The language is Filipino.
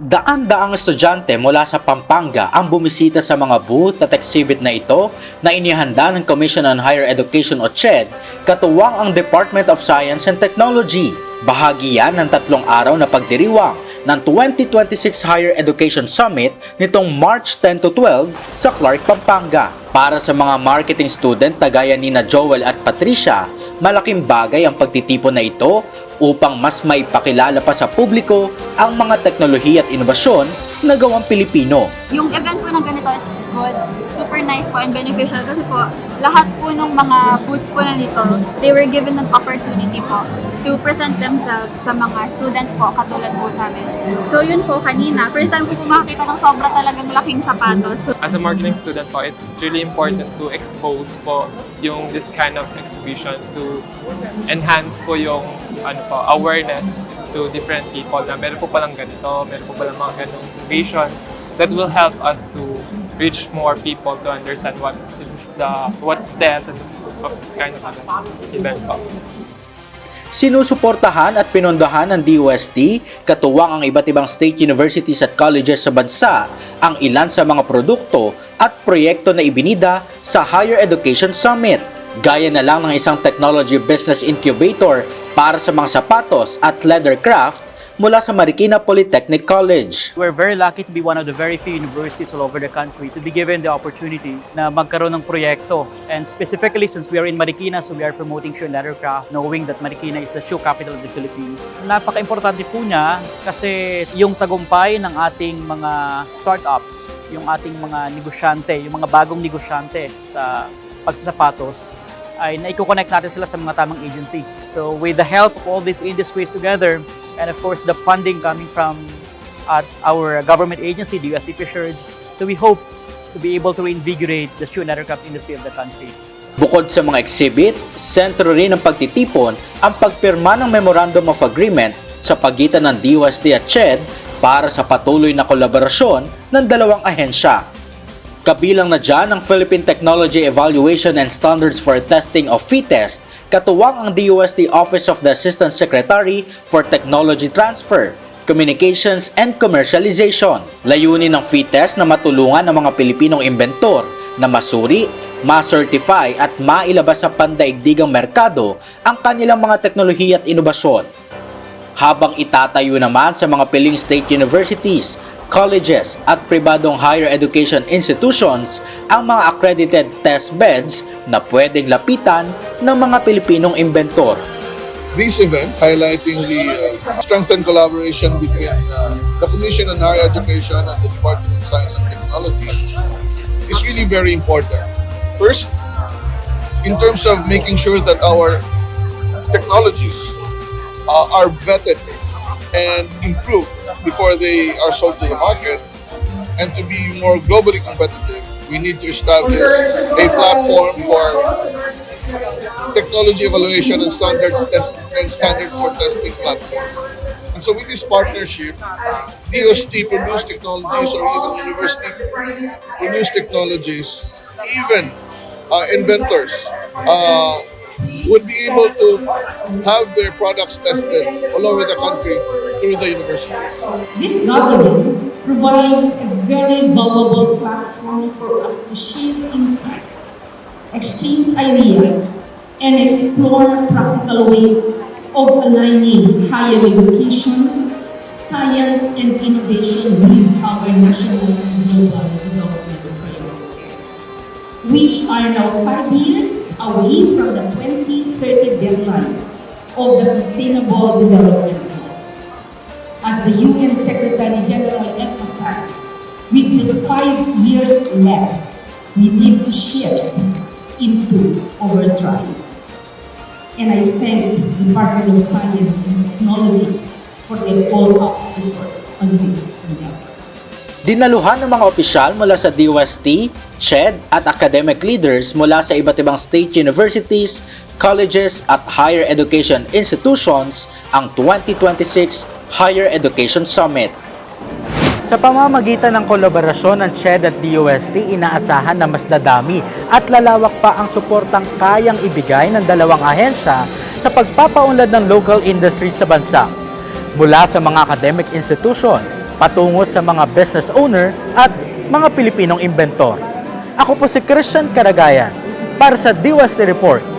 Daan-daang estudyante mula sa Pampanga ang bumisita sa mga booth at exhibit na ito na inihanda ng Commission on Higher Education o CHED, katuwang ang Department of Science and Technology. Bahagi yan ng 3 araw na pagdiriwang ng 2026 Higher Education Summit nitong March 10 to 12 sa Clark, Pampanga. Para sa mga marketing student na gaya nina Joel at Patricia, malaking bagay ang pagtitipon na ito upang mas maipakilala pa sa publiko ang mga teknolohiya at inobasyon na gawang Pilipino. Yung event po na ganito, it's good, super nice po and beneficial kasi po lahat po ng mga booths po na nito, they were given an opportunity po to present themselves sa mga students po katulad po sa amin. So yun po kanina, first time po makakita ng sobra talagang laking sapatos. As a marketing student po, it's really important to expose po yung this kind of exhibition to enhance po yung awareness to different people na meron po palang ganito, meron po palang mga ganong innovations that will help us to reach more people to understand what's the essence of this kind of event po. Sinusuportahan at pinondohan ng DOST, katuwang ang iba't ibang state universities at colleges sa bansa, ang ilan sa mga produkto at proyekto na ibinida sa Higher Education Summit. Gaya na lang ng isang technology business incubator para sa mga sapatos at leather craft mula sa Marikina Polytechnic College. We're very lucky to be one of the very few universities all over the country to be given the opportunity na magkaroon ng proyekto. And specifically, since we are in Marikina, so we are promoting shoe and leather craft, knowing that Marikina is the shoe capital of the Philippines. Napaka-importante po niya kasi yung tagumpay ng ating mga startups, yung ating mga negosyante, yung mga bagong negosyante sa pagsasapatos, ay naiko-connect natin sila sa mga tamang agency. So with the help of all these industries together, and of course the funding coming from our government agency, the UST Fisheries, so we hope to be able to reinvigorate the shoe and leather craft industry of the country. Bukod sa mga exhibit, sentro rin ng pagtitipon ang pagpirma ng Memorandum of Agreement sa pagitan ng DOST at CHED para sa patuloy na kolaborasyon ng dalawang ahensya. Kabilang na dyan ang Philippine Technology Evaluation and Standards for Testing of FITEST, katuwang ang DOST Office of the Assistant Secretary for Technology Transfer, Communications and Commercialization. Layunin ng FITEST na matulungan ang mga Pilipinong inventor na masuri, ma-certify at mailabas sa pandaigdigang merkado ang kanilang mga teknolohiya at inobasyon. Habang itatayo naman sa mga piling state universities, colleges at pribadong higher education institutions ang mga accredited test beds na pwedeng lapitan ng mga Pilipinong inventor. This event highlighting the strengthened collaboration between the Commission on Higher Education and the Department of Science and Technology is really very important. First, in terms of making sure that our technologies are vetted and improved before they are sold to the market, and to be more globally competitive, we need to establish a platform for technology evaluation and standard for testing platform. And so with this partnership, DOST produce technologies or even university produce technologies, even inventors would be able to have their products tested all over the country through the universities. This gathering provides a very valuable platform for us to share insights, exchange ideas, and explore practical ways of aligning higher education, science, and innovation with our national and global development priorities. We are now 5 years away from the 2030 deadline of the Sustainable Development Goals. As the UN Secretary General emphasized, with just 5 years left, we need to shift into overdrive. And I thank the Department of Science and Technology for their all-out support on this endeavor. Dinaluhan ng mga opisyal mula sa DOST, CHED at academic leaders mula sa iba't ibang state universities, colleges at higher education institutions ang 2026 Higher Education Summit. Sa pamamagitan ng kolaborasyon ng CHED at DOST, inaasahan na mas dadami at lalawak pa ang suportang kayang ibigay ng dalawang ahensya sa pagpapaunlad ng local industries sa bansa. Mula sa mga academic institution, patungo sa mga business owner at mga Pilipinong inventor. Ako po si Christian Caragayan para sa Diwasty Report.